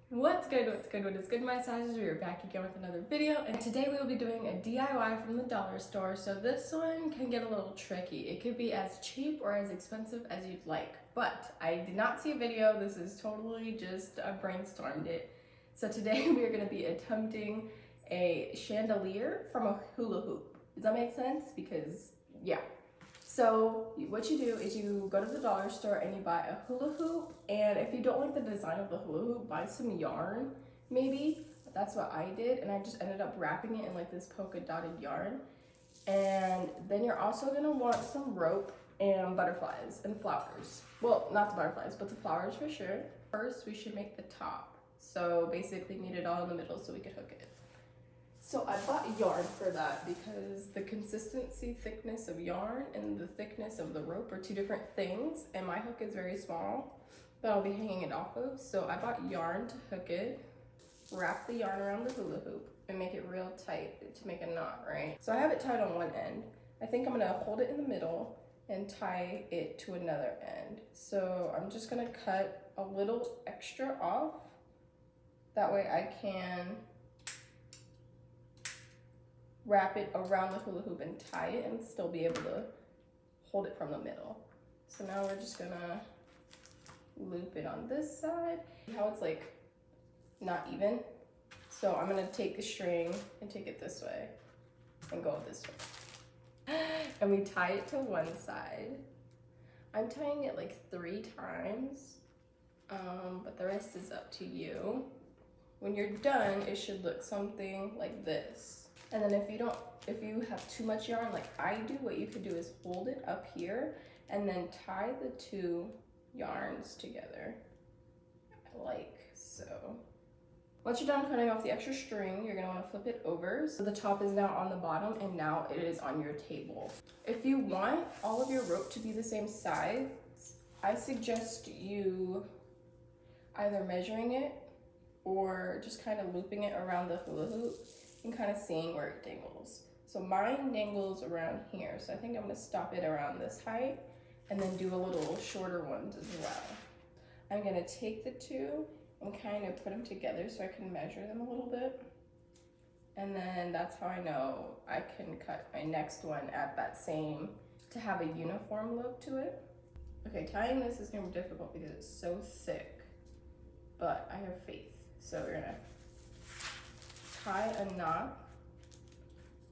What's good, what is good, my sizes? We are back again with another video, and today we will be doing a DIY from the dollar store. So this one can get a little tricky. It could be as cheap or as expensive as you'd like, but I did not see a video. This is totally just, I brainstormed it. So today we are going to be attempting a chandelier from a hula hoop. Does that make sense? Because, yeah. So what you do is you go to the dollar store and you buy a hula hoop, and if you don't like the design of the hula hoop, buy some yarn maybe. That's what I did, and I just ended up wrapping it in like this polka dotted yarn. And then you're also gonna want some rope and butterflies and flowers. Well, not the butterflies, but the flowers for sure. First, we should make the top. So basically meet it all in the middle so we could hook it. So I bought yarn for that because the consistency, thickness of yarn and the thickness of the rope are two different things, and my hook is very small that I'll be hanging it off of. So I bought yarn to hook it, wrap the yarn around the hula hoop, and make it real tight to make a knot, right? So I have it tied on one end. I think I'm gonna hold it in the middle and tie it to another end. So I'm just gonna cut a little extra off. That way I can wrap it around the hula hoop and tie it and still be able to hold it from the middle. So now we're just gonna loop it on this side. How it's like not even. So I'm gonna take the string and take it this way and go this way. And we tie it to one side. I'm tying it like 3 times, but the rest is up to you. When you're done, it should look something like this. And then if you have too much yarn like I do, what you could do is hold it up here and then tie the 2 yarns together like so. Once you're done cutting off the extra string, you're gonna wanna flip it over. So the top is now on the bottom and now it is on your table. If you want all of your rope to be the same size, I suggest you either measuring it or just kind of looping it around the hula hoop and kind of seeing where it dangles. So mine dangles around here, so I think I'm gonna stop it around this height and then do a little shorter ones as well. I'm gonna take the 2 and kind of put them together so I can measure them a little bit. And then that's how I know I can cut my next one at that same, to have a uniform look to it. Okay, tying this is gonna be difficult because it's so thick, but I have faith. So we're gonna tie a knot.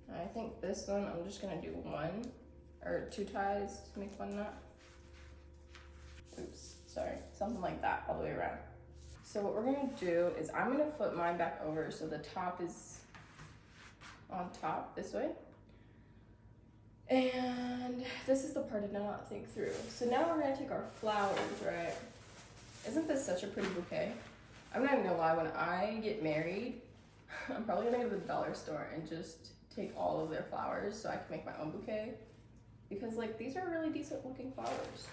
And I think this one, I'm just gonna do 1 or 2 ties to make 1 knot. Oops, sorry, something like that all the way around. So what we're gonna do is I'm gonna flip mine back over so the top is on top this way. And this is the part I did not think through. So now we're gonna take our flowers, right? Isn't this such a pretty bouquet? I'm not even gonna lie, when I get married, I'm probably gonna go to the dollar store and just take all of their flowers so I can make my own bouquet, because like these are really decent looking flowers.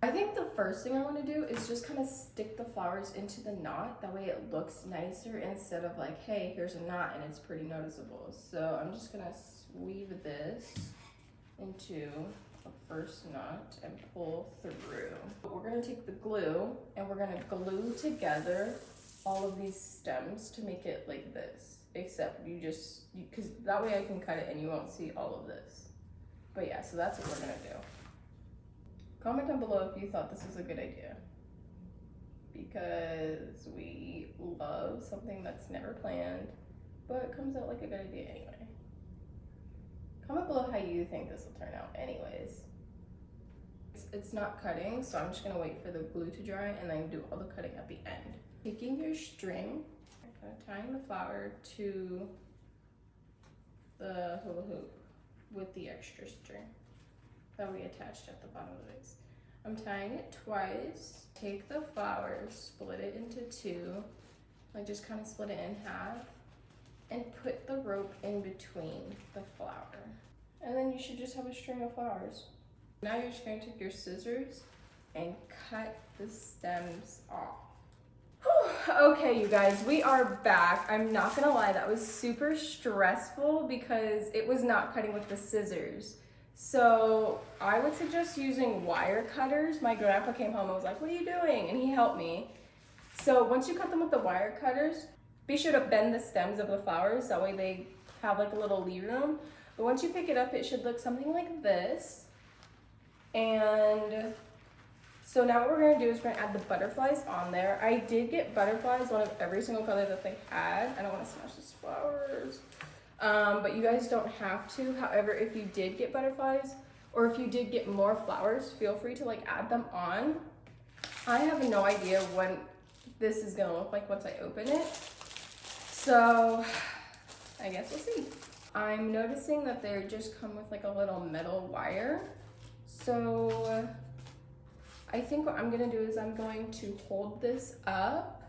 I think the first thing I want to do is just kind of stick the flowers into the knot. That way it looks nicer instead of like, hey, here's a knot and it's pretty noticeable. So I'm just gonna weave this into the first knot and pull through. We're gonna take the glue and we're gonna glue together all of these stems to make it like this, except because that way I can cut it and you won't see all of this. But yeah, so that's what we're gonna do. Comment down below if you thought this was a good idea, because we love something that's never planned, but it comes out like a good idea anyway. Comment below how you think this will turn out anyways. It's not cutting, so I'm just gonna wait for the glue to dry and then do all the cutting at the end. Taking your string, kind of tying the flower to the hula hoop with the extra string that we attached at the bottom of it. I'm tying it twice. Take the flower, split it into 2, like just kind of split it in half, and put the rope in between the flower. And then you should just have a string of flowers. Now you're just going to take your scissors and cut the stems off. Okay, you guys, we are back. I'm not gonna lie, that was super stressful because it was not cutting with the scissors. So I would suggest using wire cutters. My grandpa came home and was like, what are you doing? And he helped me. So once you cut them with the wire cutters, be sure to bend the stems of the flowers, that way they have like a little lead room. But once you pick it up, it should look something like this. And so now what we're gonna do is we're gonna add the butterflies on there. I did get butterflies, one of every single color that they had. I don't wanna smash these flowers. But you guys don't have to. However, if you did get butterflies, or if you did get more flowers, feel free to like add them on. I have no idea what this is gonna look like once I open it. So I guess we'll see. I'm noticing that they just come with like a little metal wire. So I think what I'm gonna do is I'm going to hold this up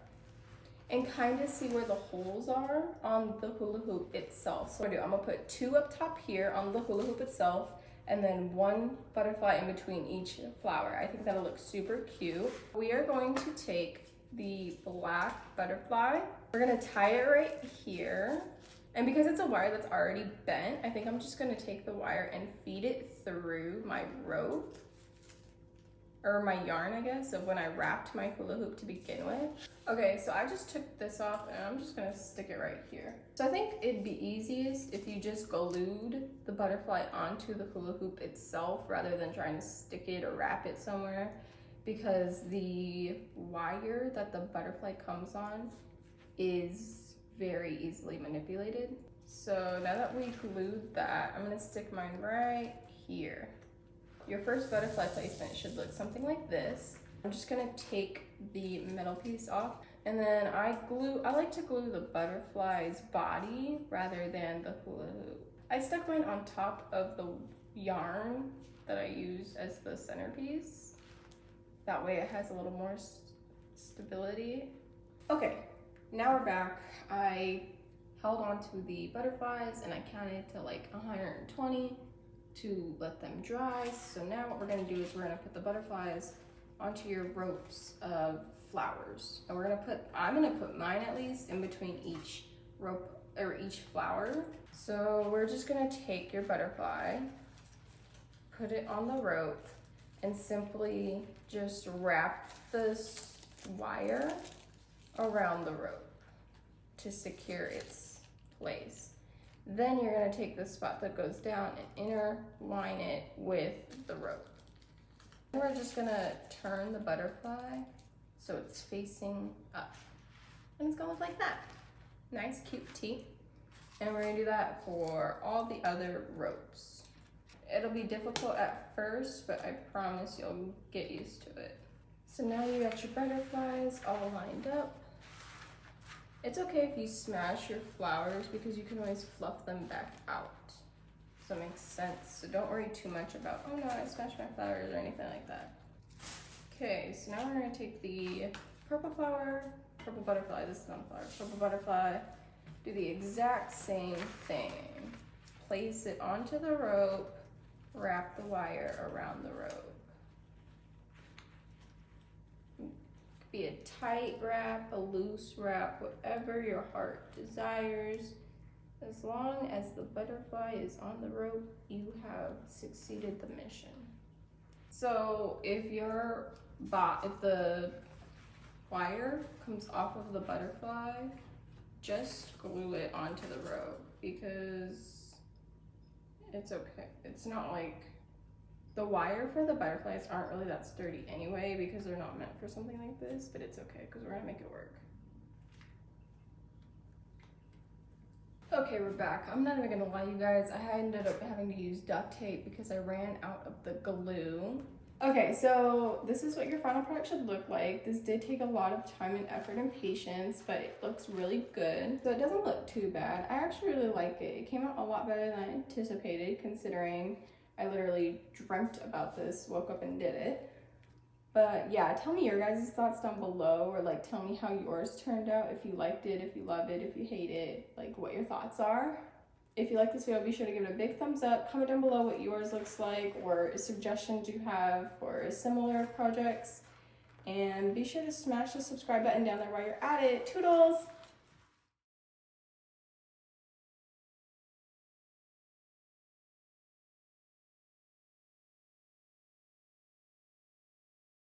and kind of see where the holes are on the hula hoop itself. So I'm gonna put 2 up top here on the hula hoop itself, and then 1 butterfly in between each flower. I think that'll look super cute. We are going to take the black butterfly. We're gonna tie it right here. And because it's a wire that's already bent, I think I'm just gonna take the wire and feed it through my rope, or my yarn, I guess, of when I wrapped my hula hoop to begin with. Okay, so I just took this off and I'm just gonna stick it right here. So I think it'd be easiest if you just glued the butterfly onto the hula hoop itself rather than trying to stick it or wrap it somewhere, because the wire that the butterfly comes on is very easily manipulated. So now that we glued that, I'm gonna stick mine right here. Your first butterfly placement should look something like this. I'm just gonna take the metal piece off, and then I like to glue the butterfly's body rather than the hula hoop. I stuck mine on top of the yarn that I use as the centerpiece. That way it has a little more stability. Okay, now we're back. I held on to the butterflies and I counted to like 120 to let them dry. So now what we're gonna do is we're gonna put the butterflies onto your ropes of flowers. And I'm gonna put mine at least in between each rope or each flower. So we're just gonna take your butterfly, put it on the rope, and simply just wrap this wire around the rope to secure its place. Then you're gonna take the spot that goes down and interline it with the rope. We're just gonna turn the butterfly so it's facing up. And it's gonna look like that. Nice, cute tee. And we're gonna do that for all the other ropes. It'll be difficult at first, but I promise you'll get used to it. So now you got your butterflies all lined up. It's okay if you smash your flowers because you can always fluff them back out. So it makes sense. So don't worry too much about, oh no, I smashed my flowers or anything like that. Okay, so now we're gonna take the purple flower, purple butterfly, this is not a flower, purple butterfly, do the exact same thing. Place it onto the rope, wrap the wire around the rope. Be a tight wrap, a loose wrap, whatever your heart desires. As long as the butterfly is on the rope, you have succeeded the mission. So if the wire comes off of the butterfly, just glue it onto the rope because it's okay. It's not like, the wire for the butterflies aren't really that sturdy anyway because they're not meant for something like this, but it's okay because we're gonna make it work. Okay, we're back. I'm not even gonna lie, you guys. I ended up having to use duct tape because I ran out of the glue. Okay, so this is what your final product should look like. This did take a lot of time and effort and patience, but it looks really good. So it doesn't look too bad. I actually really like it. It came out a lot better than I anticipated, considering I literally dreamt about this, woke up and did it. But yeah, tell me your guys' thoughts down below, or like tell me how yours turned out, if you liked it, if you love it, if you hate it, like what your thoughts are. If you like this video, be sure to give it a big thumbs up. Comment down below what yours looks like or suggestions you have for similar projects. And be sure to smash the subscribe button down there while you're at it. Toodles!